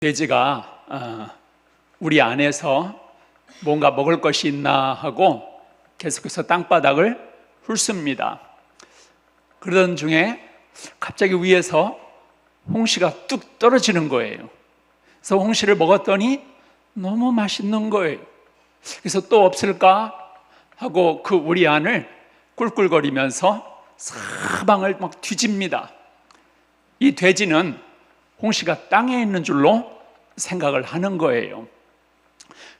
돼지가 우리 안에서 뭔가 먹을 것이 있나 하고 계속해서 땅바닥을 훑습니다. 그러던 중에 갑자기 위에서 홍시가 뚝 떨어지는 거예요. 그래서 홍시를 먹었더니 너무 맛있는 거예요. 그래서 또 없을까 하고 그 우리 안을 꿀꿀거리면서 사방을 막 뒤집니다. 이 돼지는 홍시가 땅에 있는 줄로 생각을 하는 거예요.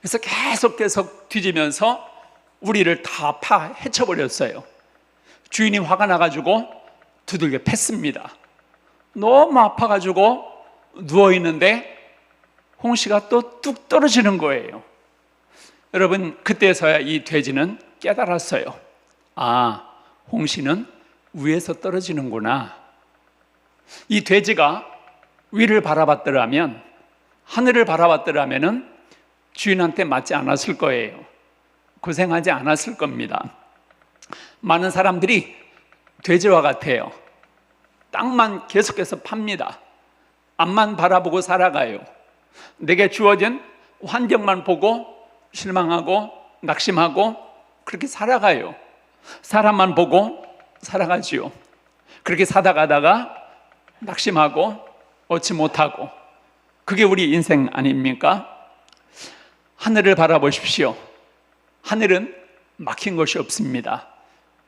그래서 계속 뒤지면서 우리를 다 헤쳐버렸어요. 주인이 화가 나가지고 두들겨 팼습니다. 너무 아파가지고 누워있는데 홍시가 또 뚝 떨어지는 거예요. 여러분, 그때서야 이 돼지는 깨달았어요. 아, 홍시는 위에서 떨어지는구나. 이 돼지가 위를 바라봤더라면, 하늘을 바라봤더라면 주인한테 맞지 않았을 거예요. 고생하지 않았을 겁니다. 많은 사람들이 돼지와 같아요. 땅만 계속해서 팝니다. 앞만 바라보고 살아가요. 내게 주어진 환경만 보고 실망하고 낙심하고 그렇게 살아가요. 사람만 보고 살아가지요. 그렇게 살아가다가 낙심하고 얻지 못하고, 그게 우리 인생 아닙니까? 하늘을 바라보십시오. 하늘은 막힌 것이 없습니다.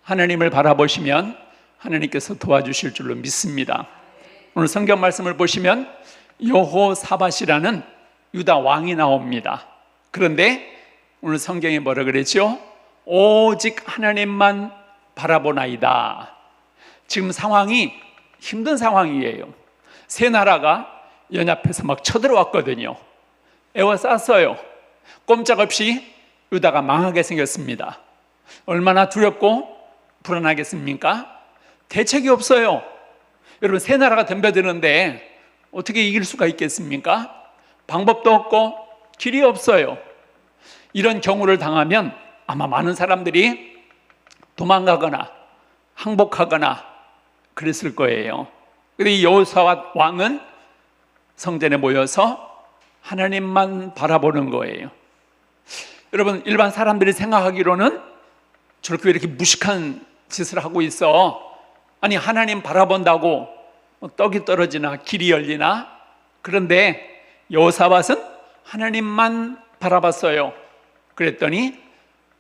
하나님을 바라보시면 하나님께서 도와주실 줄로 믿습니다. 오늘 성경 말씀을 보시면 여호사밧이라는 유다 왕이 나옵니다. 그런데 오늘 성경에 뭐라 그랬죠? 오직 하나님만 바라보나이다. 지금 상황이 힘든 상황이에요. 세 나라가 연합해서 막 쳐들어왔거든요. 에워쌌어요. 꼼짝없이 유다가 망하게 생겼습니다. 얼마나 두렵고 불안하겠습니까? 대책이 없어요. 여러분, 세 나라가 덤벼드는데 어떻게 이길 수가 있겠습니까? 방법도 없고 길이 없어요. 이런 경우를 당하면 아마 많은 사람들이 도망가거나 항복하거나 그랬을 거예요. 그런데 이 여호사밧 왕은 성전에 모여서 하나님만 바라보는 거예요. 여러분, 일반 사람들이 생각하기로는 저렇게 왜 이렇게 무식한 짓을 하고 있어? 아니, 하나님 바라본다고 떡이 떨어지나 길이 열리나? 그런데 여호사밧은 하나님만 바라봤어요. 그랬더니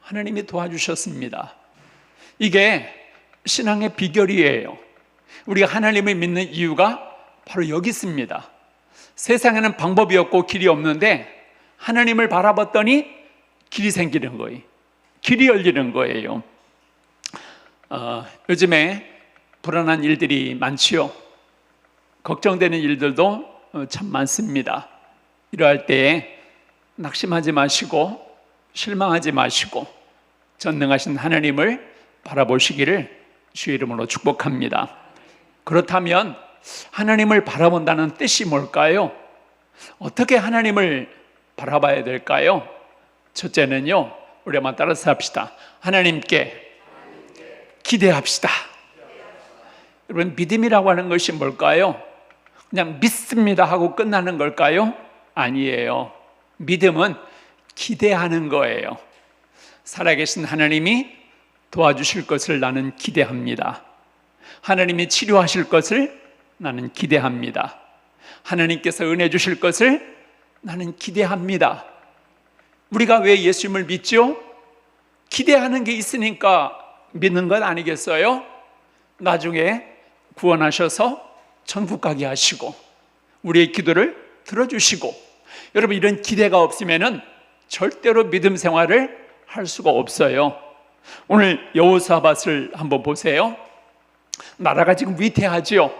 하나님이 도와주셨습니다. 이게 신앙의 비결이에요. 우리가 하나님을 믿는 이유가 바로 여기 있습니다. 세상에는 방법이 없고 길이 없는데 하나님을 바라봤더니 길이 생기는 거예요. 길이 열리는 거예요. 요즘에 불안한 일들이 많지요. 걱정되는 일들도 참 많습니다. 이러할 때에 낙심하지 마시고 실망하지 마시고 전능하신 하나님을 바라보시기를 주의 이름으로 축복합니다. 그렇다면 하나님을 바라본다는 뜻이 뭘까요? 어떻게 하나님을 바라봐야 될까요? 첫째는요, 우리 한번 따라서 합시다. 하나님께 기대합시다. 여러분, 믿음이라고 하는 것이 뭘까요? 그냥 믿습니다 하고 끝나는 걸까요? 아니에요. 믿음은 기대하는 거예요. 살아계신 하나님이 도와주실 것을 나는 기대합니다. 하나님이 치료하실 것을 나는 기대합니다. 하나님께서 은혜 주실 것을 나는 기대합니다. 우리가 왜 예수님을 믿죠? 기대하는 게 있으니까 믿는 것 아니겠어요? 나중에 구원하셔서 천국 가게 하시고 우리의 기도를 들어주시고, 여러분, 이런 기대가 없으면은 절대로 믿음 생활을 할 수가 없어요. 오늘 여호사밧을 한번 보세요. 나라가 지금 위태하지요.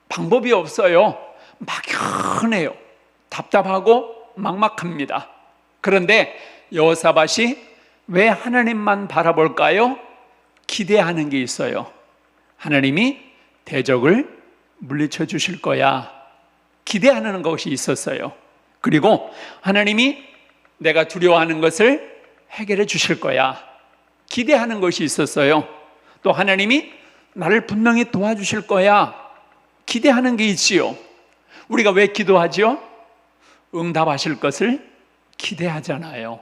방법이 없어요. 막연해요. 답답하고 막막합니다. 그런데 여호사밧이 왜 하나님만 바라볼까요? 기대하는 게 있어요. 하나님이 대적을 물리쳐 주실 거야. 기대하는 것이 있었어요. 그리고 하나님이 내가 두려워하는 것을 해결해 주실 거야. 기대하는 것이 있었어요. 또 하나님이 나를 분명히 도와주실 거야. 기대하는 게 있지요. 우리가 왜 기도하지요? 응답하실 것을 기대하잖아요.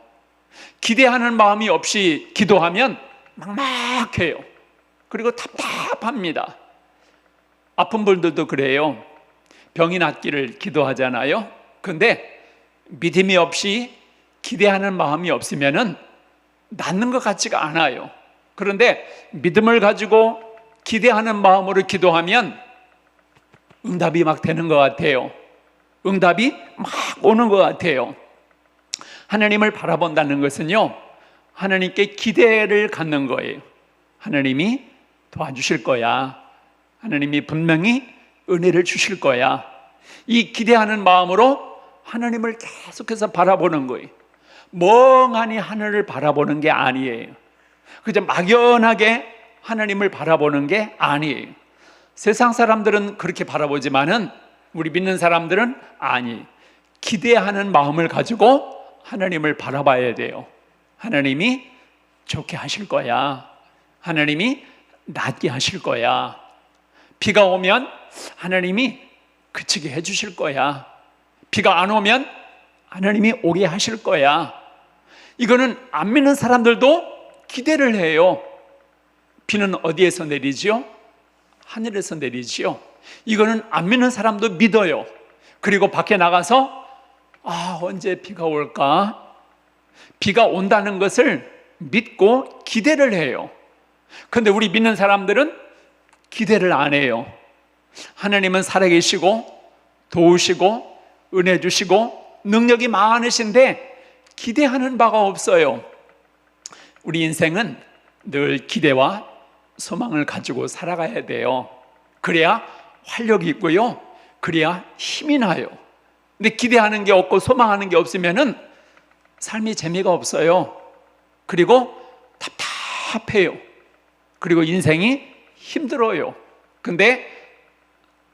기대하는 마음이 없이 기도하면 막막해요. 그리고 답답합니다. 아픈 분들도 그래요. 병이 낫기를 기도하잖아요. 그런데 믿음이 없이 기대하는 마음이 없으면 낫는 것 같지가 않아요. 그런데 믿음을 가지고 기대하는 마음으로 기도하면 응답이 막 되는 것 같아요. 응답이 막 오는 것 같아요. 하나님을 바라본다는 것은요, 하나님께 기대를 갖는 거예요. 하나님이 도와주실 거야. 하나님이 분명히 은혜를 주실 거야. 이 기대하는 마음으로 하나님을 계속해서 바라보는 거예요. 멍하니 하늘을 바라보는 게 아니에요. 그저 막연하게 하나님을 바라보는 게 아니에요. 세상 사람들은 그렇게 바라보지만은 우리 믿는 사람들은 아니, 기대하는 마음을 가지고 하나님을 바라봐야 돼요. 하나님이 좋게 하실 거야. 하나님이 낫게 하실 거야. 비가 오면 하나님이 그치게 해주실 거야. 비가 안 오면 하나님이 오게 하실 거야. 이거는 안 믿는 사람들도 기대를 해요. 비는 어디에서 내리지요? 하늘에서 내리지요. 이거는 안 믿는 사람도 믿어요. 그리고 밖에 나가서 언제 비가 올까? 비가 온다는 것을 믿고 기대를 해요. 그런데 우리 믿는 사람들은 기대를 안 해요. 하나님은 살아계시고 도우시고 은혜 주시고 능력이 많으신데 기대하는 바가 없어요. 우리 인생은 늘 기대와 소망을 가지고 살아가야 돼요. 그래야 활력이 있고요. 그래야 힘이 나요. 근데 기대하는 게 없고 소망하는 게 없으면은 삶이 재미가 없어요. 그리고 답답해요. 그리고 인생이 힘들어요. 근데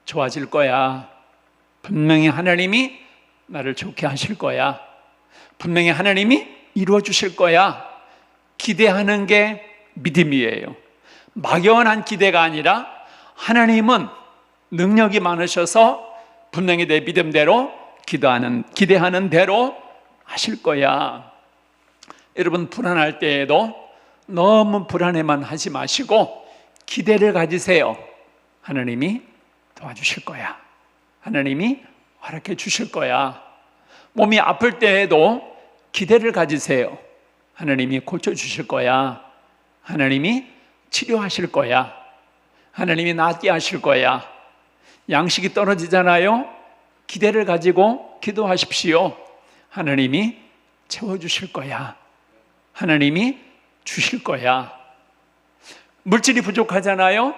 좋아질 거야. 분명히 하나님이 나를 좋게 하실 거야. 분명히 하나님이 이루어 주실 거야. 기대하는 게 믿음이에요. 막연한 기대가 아니라 하나님은 능력이 많으셔서 분명히 내 믿음대로 기대하는 대로 하실 거야. 여러분, 불안할 때에도 너무 불안해만 하지 마시고 기대를 가지세요. 하나님이 도와주실 거야. 하나님이 허락해 주실 거야. 몸이 아플 때에도 기대를 가지세요. 하나님이 고쳐주실 거야. 하나님이 치료하실 거야. 하나님이 낫게 하실 거야. 양식이 떨어지잖아요. 기대를 가지고 기도하십시오. 하나님이 채워주실 거야. 하나님이 주실 거야. 물질이 부족하잖아요.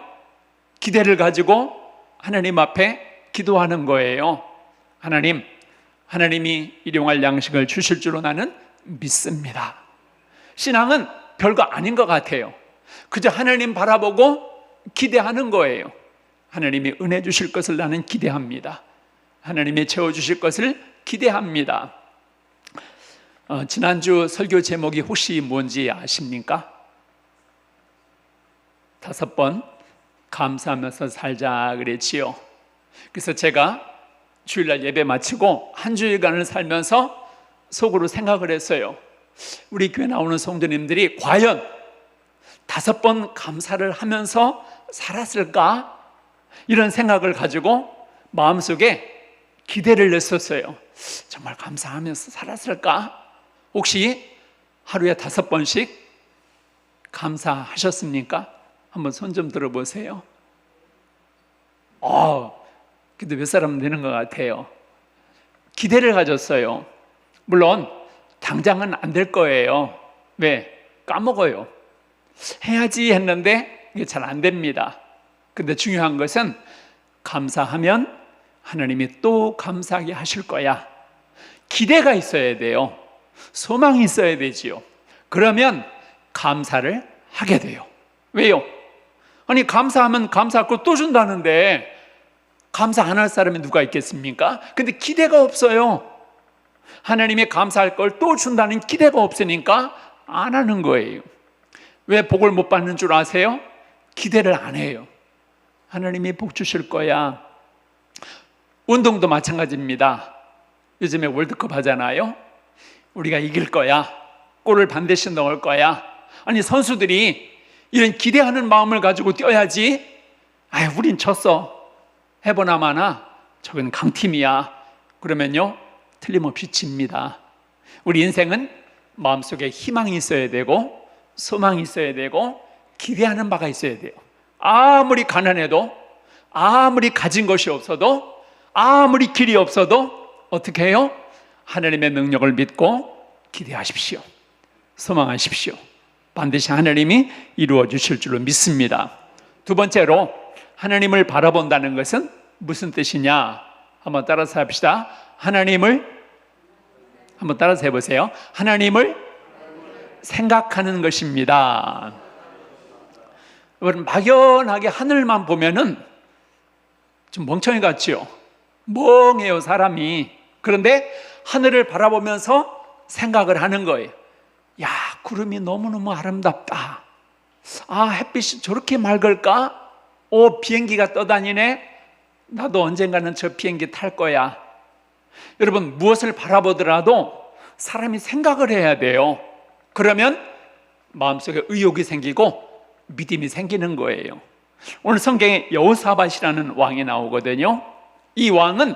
기대를 가지고 하나님 앞에 기도하는 거예요. 하나님이 일용할 양식을 주실 줄로 나는 믿습니다. 신앙은 별거 아닌 것 같아요. 그저 하나님 바라보고 기대하는 거예요. 하나님이 은혜 주실 것을 나는 기대합니다. 하나님이 채워주실 것을 기대합니다. 지난주 설교 제목이 혹시 뭔지 아십니까? 5번 감사하면서 살자 그랬지요. 그래서 제가 주일날 예배 마치고 한 주일간을 살면서 속으로 생각을 했어요. 우리 교회 나오는 성도님들이 과연 5번 감사를 하면서 살았을까? 이런 생각을 가지고 마음속에 기대를 냈었어요. 정말 감사하면서 살았을까? 혹시 하루에 5번씩 감사하셨습니까? 한번 손 좀 들어보세요. 근데 몇 사람은 되는 것 같아요. 기대를 가졌어요. 물론 당장은 안 될 거예요. 왜? 까먹어요. 해야지 했는데 이게 잘 안 됩니다. 근데 중요한 것은 감사하면 하나님이 또 감사하게 하실 거야. 기대가 있어야 돼요. 소망이 있어야 되지요. 그러면 감사를 하게 돼요. 왜요? 아니, 감사하면 감사하고 또 준다는데 감사 안 할 사람이 누가 있겠습니까? 근데 기대가 없어요. 하나님이 감사할 걸 또 준다는 기대가 없으니까 안 하는 거예요. 왜 복을 못 받는 줄 아세요? 기대를 안 해요. 하나님이 복 주실 거야. 운동도 마찬가지입니다. 요즘에 월드컵 하잖아요. 우리가 이길 거야. 골을 반드시 넣을 거야. 아니, 선수들이 이런 기대하는 마음을 가지고 뛰어야지. 아유, 우린 졌어. 해보나 마나 저건 강팀이야. 그러면요, 틀림없이 집니다. 우리 인생은 마음속에 희망이 있어야 되고 소망이 있어야 되고 기대하는 바가 있어야 돼요. 아무리 가난해도, 아무리 가진 것이 없어도, 아무리 길이 없어도 어떻게 해요? 하나님의 능력을 믿고 기대하십시오. 소망하십시오. 반드시 하나님이 이루어 주실 줄로 믿습니다. 두 번째로, 하나님을 바라본다는 것은 무슨 뜻이냐? 한번 따라서 합시다. 하나님을, 한번 따라서 해보세요. 하나님을 생각하는 것입니다. 여러분, 막연하게 하늘만 보면은 좀 멍청이 같지요? 멍해요, 사람이. 그런데 하늘을 바라보면서 생각을 하는 거예요. 야, 구름이 너무너무 아름답다. 아, 햇빛이 저렇게 맑을까? 오, 비행기가 떠다니네. 나도 언젠가는 저 비행기 탈 거야. 여러분, 무엇을 바라보더라도 사람이 생각을 해야 돼요. 그러면 마음속에 의욕이 생기고 믿음이 생기는 거예요. 오늘 성경에 여호사밧이라는 왕이 나오거든요. 이 왕은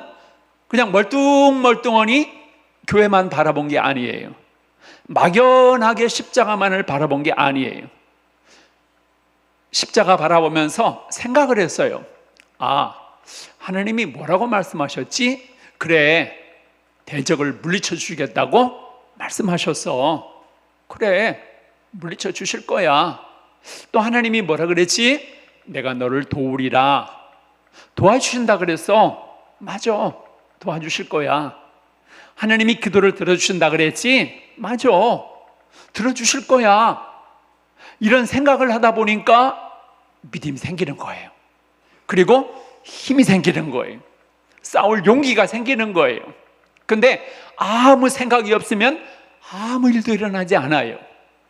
그냥 멀뚱멀뚱하니 교회만 바라본 게 아니에요. 막연하게 십자가만을 바라본 게 아니에요. 십자가 바라보면서 생각을 했어요. 아, 하나님이 뭐라고 말씀하셨지? 그래, 대적을 물리쳐 주시겠다고 말씀하셨어. 그래, 물리쳐 주실 거야. 또 하나님이 뭐라 그랬지? 내가 너를 도우리라. 도와주신다 그랬어. 맞아, 도와주실 거야. 하나님이 기도를 들어주신다 그랬지? 맞아, 들어주실 거야. 이런 생각을 하다 보니까 믿음이 생기는 거예요. 그리고 힘이 생기는 거예요. 싸울 용기가 생기는 거예요. 근데 아무 생각이 없으면 아무 일도 일어나지 않아요.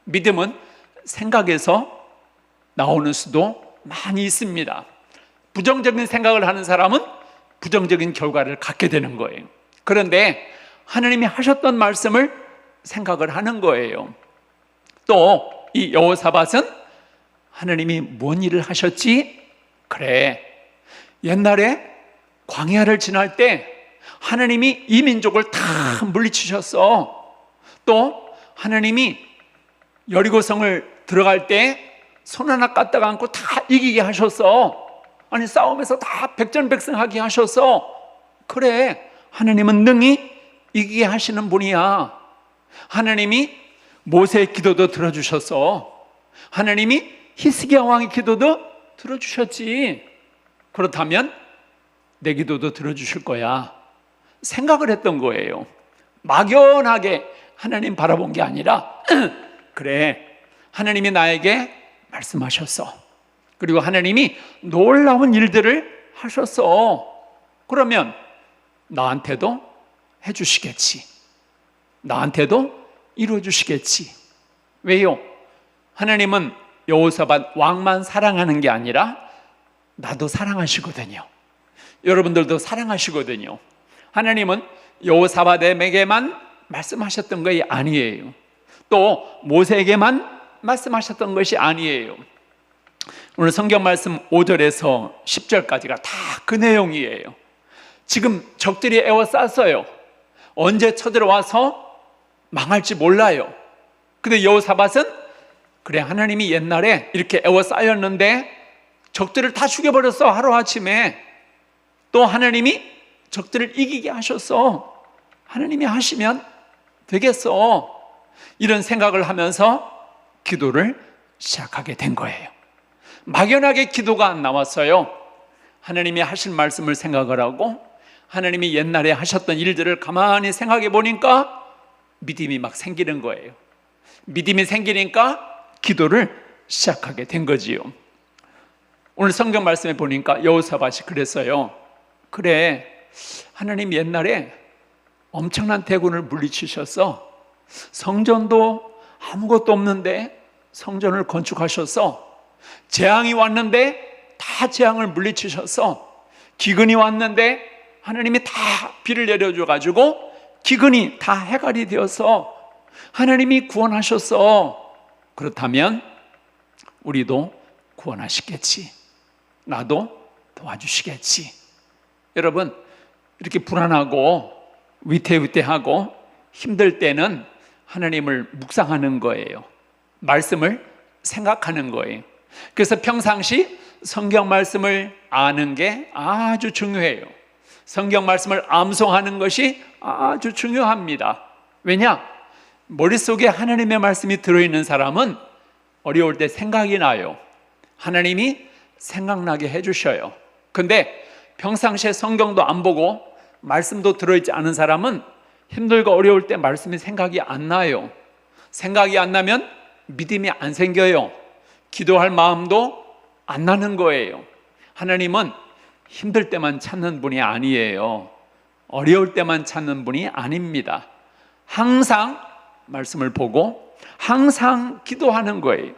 믿음은 생각에서 나오는 수도 많이 있습니다. 부정적인 생각을 하는 사람은 부정적인 결과를 갖게 되는 거예요. 그런데 하나님이 하셨던 말씀을 생각을 하는 거예요. 또 이 여호사밧은 하나님이 뭔 일을 하셨지? 그래, 옛날에 광야를 지날 때 하나님이 이 민족을 다 물리치셨어. 또 하나님이 여리고성을 들어갈 때 손 하나 까딱 않고 다 이기게 하셨어. 아니, 싸움에서 다 백전백승하게 하셨어. 그래, 하나님은 능히 이기게 하시는 분이야. 하나님이 모세의 기도도 들어주셨어. 하나님이 히스기야 왕의 기도도 들어주셨지. 그렇다면 내 기도도 들어주실 거야. 생각을 했던 거예요. 막연하게 하나님 바라본 게 아니라 그래, 하나님이 나에게 말씀하셨어. 그리고 하나님이 놀라운 일들을 하셨어. 그러면 나한테도 해주시겠지. 나한테도 이루어주시겠지. 왜요? 하나님은 여호사밧 왕만 사랑하는 게 아니라 나도 사랑하시거든요. 여러분들도 사랑하시거든요. 하나님은 여호사밧에게만 말씀하셨던 것이 아니에요. 또 모세에게만 말씀하셨던 것이 아니에요. 오늘 성경 말씀 5절에서 10절까지가 다 그 내용이에요. 지금 적들이 에워쌌어요. 언제 쳐들어와서 망할지 몰라요. 근데 여호사밧은 그래, 하나님이 옛날에 이렇게 에워싸였는데 적들을 다 죽여버렸어, 하루아침에. 또 하나님이 적들을 이기게 하셨어. 하나님이 하시면 되겠어. 이런 생각을 하면서 기도를 시작하게 된 거예요. 막연하게 기도가 안 나왔어요. 하나님이 하신 말씀을 생각을 하고 하나님이 옛날에 하셨던 일들을 가만히 생각해 보니까 믿음이 막 생기는 거예요. 믿음이 생기니까 기도를 시작하게 된 거지요. 오늘 성경 말씀에 보니까 여호사밧이 그랬어요. 그래, 하나님 옛날에 엄청난 대군을 물리치셔서 성전도 아무것도 없는데 성전을 건축하셔서 재앙이 왔는데 다 재앙을 물리치셔서 기근이 왔는데 하나님이 다 비를 내려줘 가지고 기근이 다 해결이 되어서 하나님이 구원하셨어. 그렇다면 우리도 구원하시겠지. 나도 도와주시겠지. 여러분, 이렇게 불안하고 위태위태하고 힘들 때는 하나님을 묵상하는 거예요. 말씀을 생각하는 거예요. 그래서 평상시 성경 말씀을 아는 게 아주 중요해요. 성경 말씀을 암송하는 것이 아주 중요합니다. 왜냐? 머릿속에 하나님의 말씀이 들어있는 사람은 어려울 때 생각이 나요. 하나님이 생각나게 해주셔요. 근데 평상시에 성경도 안 보고 말씀도 들어있지 않은 사람은 힘들고 어려울 때 말씀이 생각이 안 나요. 생각이 안 나면 믿음이 안 생겨요. 기도할 마음도 안 나는 거예요. 하나님은 힘들 때만 찾는 분이 아니에요. 어려울 때만 찾는 분이 아닙니다. 항상 말씀을 보고 항상 기도하는 거예요.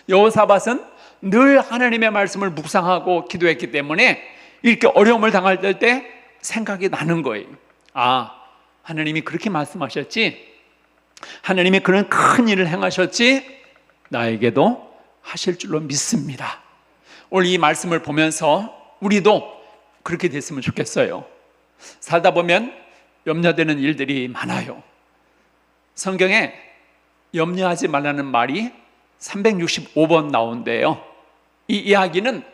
여호사밧은 늘 하나님의 말씀을 묵상하고 기도했기 때문에 이렇게 어려움을 당할 때 생각이 나는 거예요. 아, 하나님이 그렇게 말씀하셨지? 하나님이 그런 큰 일을 행하셨지? 나에게도 하실 줄로 믿습니다. 오늘 이 말씀을 보면서 우리도 그렇게 됐으면 좋겠어요. 살다 보면 염려되는 일들이 많아요. 성경에 염려하지 말라는 말이 365번 나온대요. 이 이야기는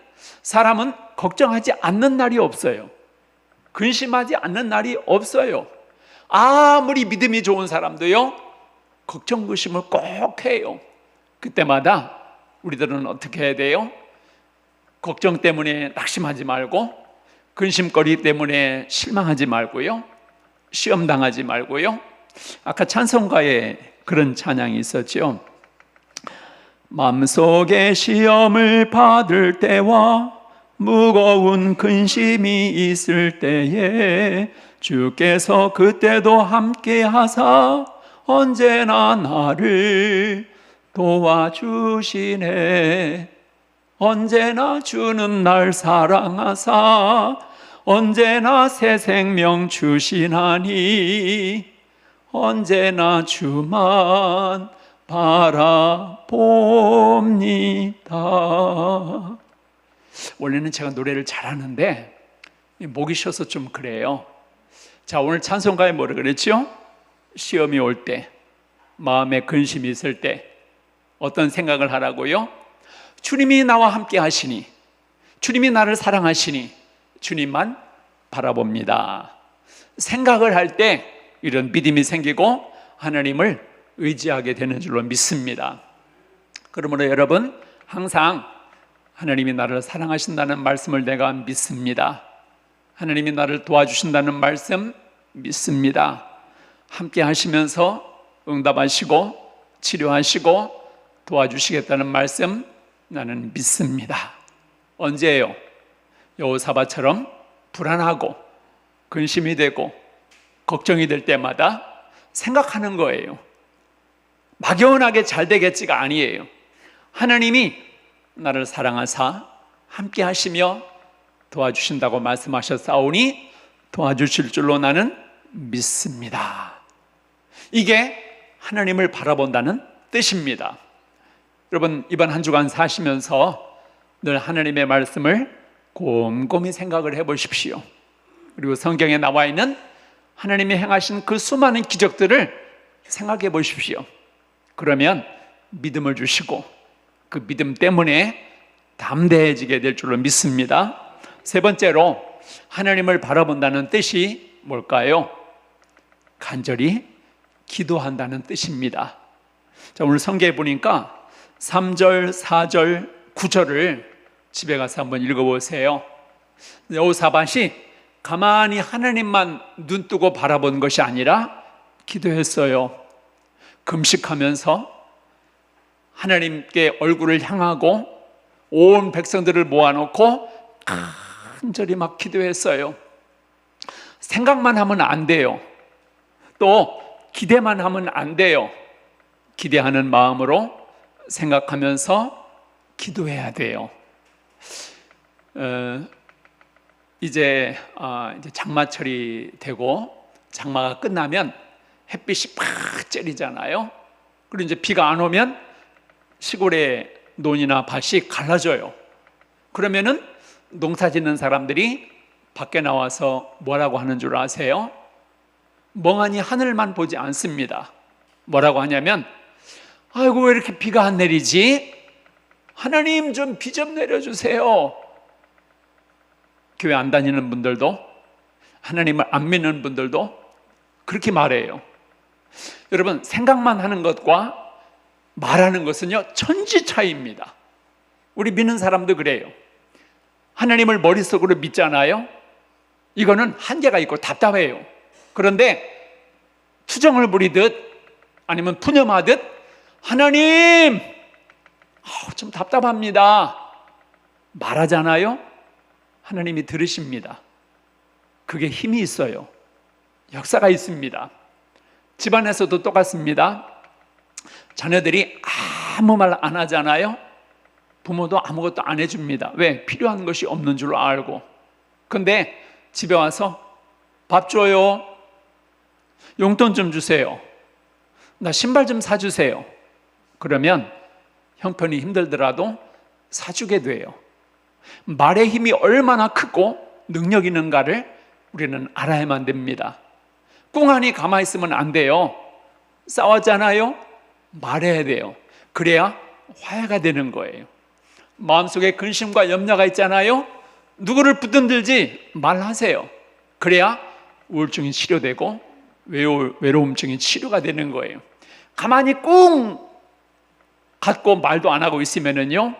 사람은 걱정하지 않는 날이 없어요. 근심하지 않는 날이 없어요. 아무리 믿음이 좋은 사람도요, 걱정, 근심을 꼭 해요. 그때마다 우리들은 어떻게 해야 돼요? 걱정 때문에 낙심하지 말고, 근심거리 때문에 실망하지 말고요, 시험 당하지 말고요. 아까 찬송가에 그런 찬양이 있었죠. 마음속에 시험을 받을 때와 무거운 근심이 있을 때에 주께서 그때도 함께 하사 언제나 나를 도와주시네. 언제나 주는 날 사랑하사 언제나 새 생명 주시나니 언제나 주만 바라봅니다. 원래는 제가 노래를 잘하는데 목이 쉬어서 좀 그래요. 자, 오늘 찬송가에 뭐라 그랬죠? 시험이 올 때, 마음에 근심이 있을 때 어떤 생각을 하라고요? 주님이 나와 함께 하시니, 주님이 나를 사랑하시니 주님만 바라봅니다. 생각을 할 때 이런 믿음이 생기고 하나님을 의지하게 되는 줄로 믿습니다. 그러므로 여러분, 항상 하나님이 나를 사랑하신다는 말씀을 내가 믿습니다. 하나님이 나를 도와주신다는 말씀 믿습니다. 함께 하시면서 응답하시고 치료하시고 도와주시겠다는 말씀 나는 믿습니다. 언제예요? 여호사밧처럼 불안하고 근심이 되고 걱정이 될 때마다 생각하는 거예요. 막연하게 잘 되겠지가 아니에요. 하나님이 나를 사랑하사 함께 하시며 도와주신다고 말씀하셨사오니 도와주실 줄로 나는 믿습니다. 이게 하나님을 바라본다는 뜻입니다. 여러분, 이번 한 주간 사시면서 늘 하나님의 말씀을 곰곰이 생각을 해보십시오. 그리고 성경에 나와 있는 하나님이 행하신 그 수많은 기적들을 생각해 보십시오. 그러면 믿음을 주시고 그 믿음 때문에 담대해지게 될 줄로 믿습니다. 세 번째로 하나님을 바라본다는 뜻이 뭘까요? 간절히 기도한다는 뜻입니다. 자, 오늘 성경에 보니까 3절, 4절, 9절을 집에 가서 한번 읽어보세요. 여호사밧이 가만히 하나님만 눈뜨고 바라본 것이 아니라 기도했어요. 금식하면서 하나님께 얼굴을 향하고 온 백성들을 모아놓고 간절히 막 기도했어요. 생각만 하면 안 돼요. 또 기대만 하면 안 돼요. 기대하는 마음으로 생각하면서 기도해야 돼요. 이제 장마철이 되고 장마가 끝나면 햇빛이 팍 쬐리잖아요. 그리고 이제 비가 안 오면 시골의 논이나 밭이 갈라져요. 그러면은 농사 짓는 사람들이 밖에 나와서 뭐라고 하는 줄 아세요? 멍하니 하늘만 보지 않습니다. 뭐라고 하냐면, 아이고 왜 이렇게 비가 안 내리지? 하나님 좀 비 좀 내려주세요. 교회 안 다니는 분들도, 하나님을 안 믿는 분들도 그렇게 말해요. 여러분, 생각만 하는 것과 말하는 것은요 천지 차이입니다. 우리 믿는 사람도 그래요. 하나님을 머릿속으로 믿잖아요. 이거는 한계가 있고 답답해요. 그런데 투정을 부리듯 아니면 푸념하듯 하나님 좀 답답합니다 말하잖아요. 하나님이 들으십니다. 그게 힘이 있어요. 역사가 있습니다. 집안에서도 똑같습니다. 자녀들이 아무 말 안 하잖아요. 부모도 아무것도 안 해줍니다. 왜? 필요한 것이 없는 줄 알고. 근데 집에 와서 밥 줘요, 용돈 좀 주세요, 나 신발 좀 사주세요. 그러면 형편이 힘들더라도 사주게 돼요. 말의 힘이 얼마나 크고 능력 있는가를 우리는 알아야만 됩니다. 꿍하니 가만히 있으면 안 돼요. 싸웠잖아요. 말해야 돼요. 그래야 화해가 되는 거예요. 마음속에 근심과 염려가 있잖아요. 누구를 붙들든지 말하세요. 그래야 우울증이 치료되고 외로움증이 치료가 되는 거예요. 가만히 꿍 갖고 말도 안 하고 있으면은요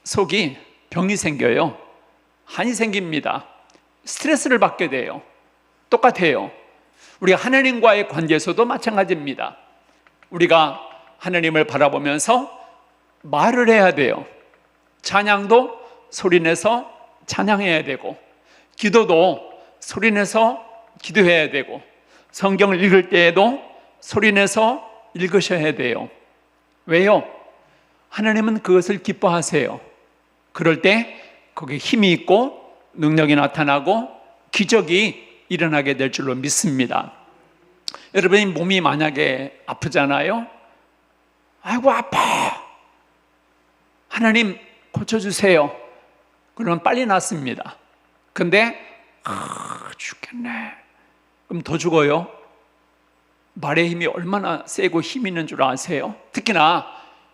속이 병이 생겨요. 한이 생깁니다. 스트레스를 받게 돼요. 똑같아요. 우리가 하나님과의 관계에서도 마찬가지입니다. 우리가 하나님을 바라보면서 말을 해야 돼요. 찬양도 소리내서 찬양해야 되고, 기도도 소리내서 기도해야 되고, 성경을 읽을 때에도 소리내서 읽으셔야 돼요. 왜요? 하나님은 그것을 기뻐하세요. 그럴 때 거기에 힘이 있고 능력이 나타나고 기적이 일어나게 될 줄로 믿습니다. 여러분이 몸이 만약에 아프잖아요. 아이고 아파, 하나님 고쳐주세요. 그러면 빨리 낫습니다. 근데 죽겠네, 그럼 더 죽어요. 말의 힘이 얼마나 세고 힘 있는 줄 아세요? 특히나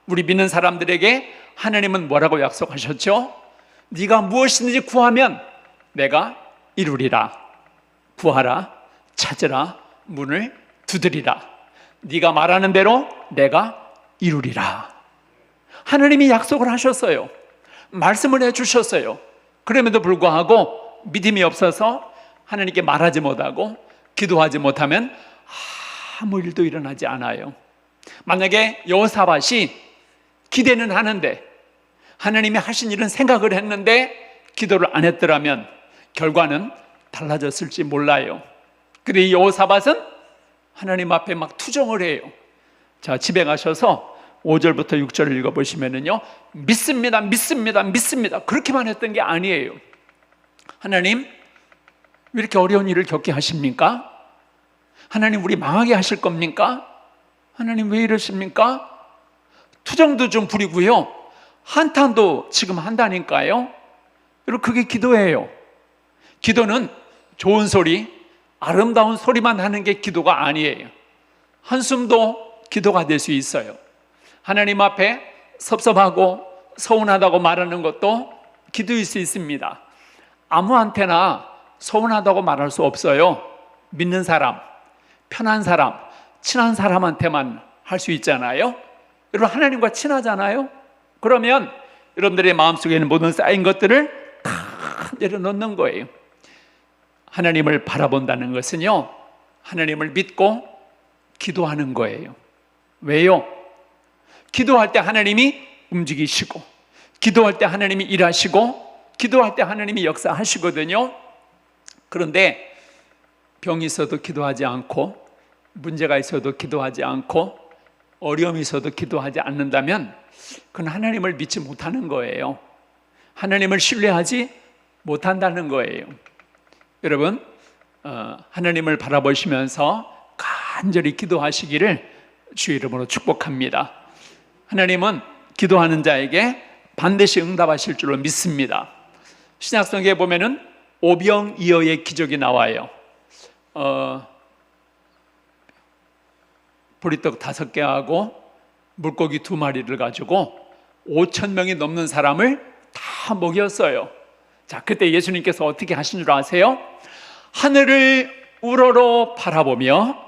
우리 믿는 사람들에게 하나님은 뭐라고 약속하셨죠? 네가 무엇이든지 구하면 내가 이루리라. 구하라, 찾으라, 문을 두드리라. 네가 말하는 대로 내가 이루리라. 하나님이 약속을 하셨어요. 말씀을 해주셨어요. 그럼에도 불구하고 믿음이 없어서 하나님께 말하지 못하고 기도하지 못하면 아무 일도 일어나지 않아요. 만약에 여호사밧이 기대는 하는데 하나님이 하신 일은 생각을 했는데 기도를 안 했더라면 결과는 달라졌을지 몰라요. 근데 이 여호사밧은 하나님 앞에 막 투정을 해요. 자, 집에 가셔서 5절부터 6절을 읽어보시면요, 믿습니다, 믿습니다, 믿습니다, 그렇게만 했던 게 아니에요. 하나님 왜 이렇게 어려운 일을 겪게 하십니까? 하나님 우리 망하게 하실 겁니까? 하나님 왜 이러십니까? 투정도 좀 부리고요, 한탄도 지금 한다니까요. 여러분, 그게 기도예요. 기도는 좋은 소리, 아름다운 소리만 하는 게 기도가 아니에요. 한숨도 기도가 될 수 있어요. 하나님 앞에 섭섭하고 서운하다고 말하는 것도 기도일 수 있습니다. 아무한테나 서운하다고 말할 수 없어요. 믿는 사람, 편한 사람, 친한 사람한테만 할 수 있잖아요. 여러분, 하나님과 친하잖아요. 그러면 여러분들의 마음속에 있는 모든 쌓인 것들을 다 내려놓는 거예요. 하나님을 바라본다는 것은요, 하나님을 믿고 기도하는 거예요. 왜요? 기도할 때 하나님이 움직이시고, 기도할 때 하나님이 일하시고, 기도할 때 하나님이 역사하시거든요. 그런데 병이 있어도 기도하지 않고, 문제가 있어도 기도하지 않고, 어려움이 있어도 기도하지 않는다면 그건 하나님을 믿지 못하는 거예요. 하나님을 신뢰하지 못한다는 거예요. 여러분, 하나님을 바라보시면서 간절히 기도하시기를 주의 이름으로 축복합니다. 하나님은 기도하는 자에게 반드시 응답하실 줄로 믿습니다. 신약성경에 보면은 오병이어의 기적이 나와요. 보리떡 5개하고 물고기 2마리를 가지고 5,000명이 넘는 사람을 다 먹였어요. 자, 그때 예수님께서 어떻게 하신 줄 아세요? 하늘을 우러러 바라보며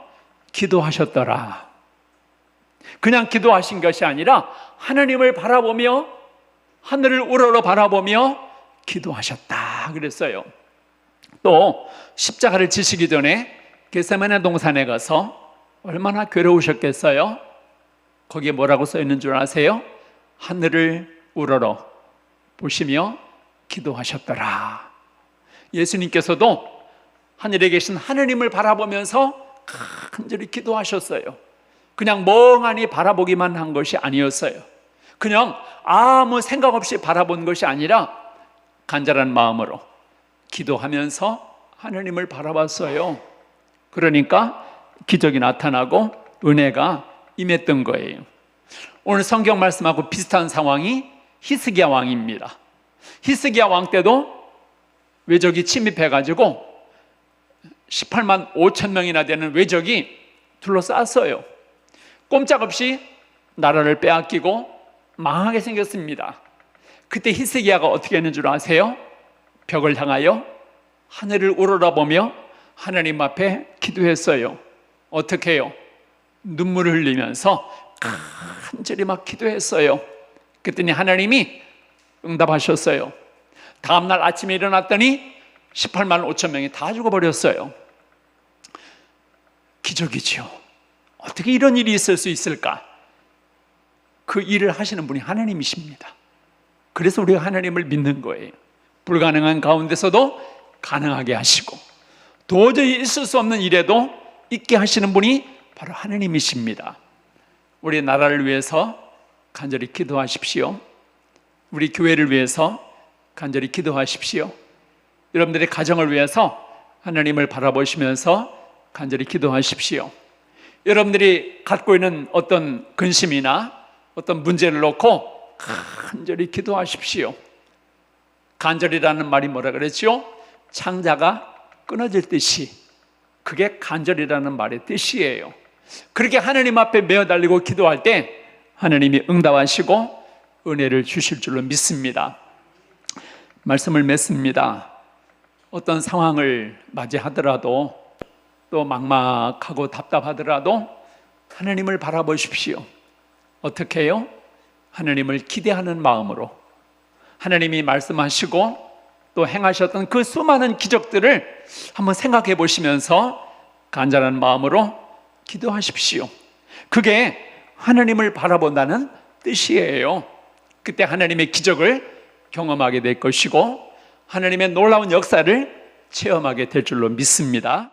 기도하셨더라. 그냥 기도하신 것이 아니라 하나님을 바라보며 하늘을 우러러 바라보며 기도하셨다 그랬어요. 또 십자가를 지시기 전에 겟세마네 동산에 가서 얼마나 괴로우셨겠어요? 거기에 뭐라고 써 있는 줄 아세요? 하늘을 우러러 보시며 기도하셨더라. 예수님께서도 하늘에 계신 하느님을 바라보면서 간절히 기도하셨어요. 그냥 멍하니 바라보기만 한 것이 아니었어요. 그냥 아무 생각 없이 바라본 것이 아니라 간절한 마음으로 기도하면서 하느님을 바라봤어요. 그러니까 기적이 나타나고 은혜가 임했던 거예요. 오늘 성경 말씀하고 비슷한 상황이 히스기야 왕입니다. 히스기야 왕 때도 외적이 침입해가지고 18만 5천 명이나 되는 외적이 둘러쌌어요. 꼼짝없이 나라를 빼앗기고 망하게 생겼습니다. 그때 히스기야가 어떻게 했는 줄 아세요? 벽을 향하여 하늘을 우러러보며 하나님 앞에 기도했어요. 어떻게 해요? 눈물을 흘리면서 간절히 막 기도했어요. 그랬더니 하나님이 응답하셨어요. 다음날 아침에 일어났더니 18만 5천 명이 다 죽어버렸어요. 기적이죠. 어떻게 이런 일이 있을 수 있을까? 그 일을 하시는 분이 하나님이십니다. 그래서 우리가 하나님을 믿는 거예요. 불가능한 가운데서도 가능하게 하시고 도저히 있을 수 없는 일에도 있게 하시는 분이 바로 하나님이십니다. 우리 나라를 위해서 간절히 기도하십시오. 우리 교회를 위해서 간절히 기도하십시오. 여러분들의 가정을 위해서 하나님을 바라보시면서 간절히 기도하십시오. 여러분들이 갖고 있는 어떤 근심이나 어떤 문제를 놓고 간절히 기도하십시오. 간절이라는 말이 뭐라 그랬죠? 창자가 끊어질 듯이, 그게 간절이라는 말의 뜻이에요. 그렇게 하나님 앞에 메어 달리고 기도할 때 하나님이 응답하시고 은혜를 주실 줄로 믿습니다. 말씀을 맺습니다. 어떤 상황을 맞이하더라도 또 막막하고 답답하더라도 하나님을 바라보십시오. 어떻게 해요? 하나님을 기대하는 마음으로 하나님이 말씀하시고 또 행하셨던 그 수많은 기적들을 한번 생각해 보시면서 간절한 마음으로 기도하십시오. 그게 하나님을 바라본다는 뜻이에요. 그때 하나님의 기적을 경험하게 될 것이고 하나님의 놀라운 역사를 체험하게 될 줄로 믿습니다.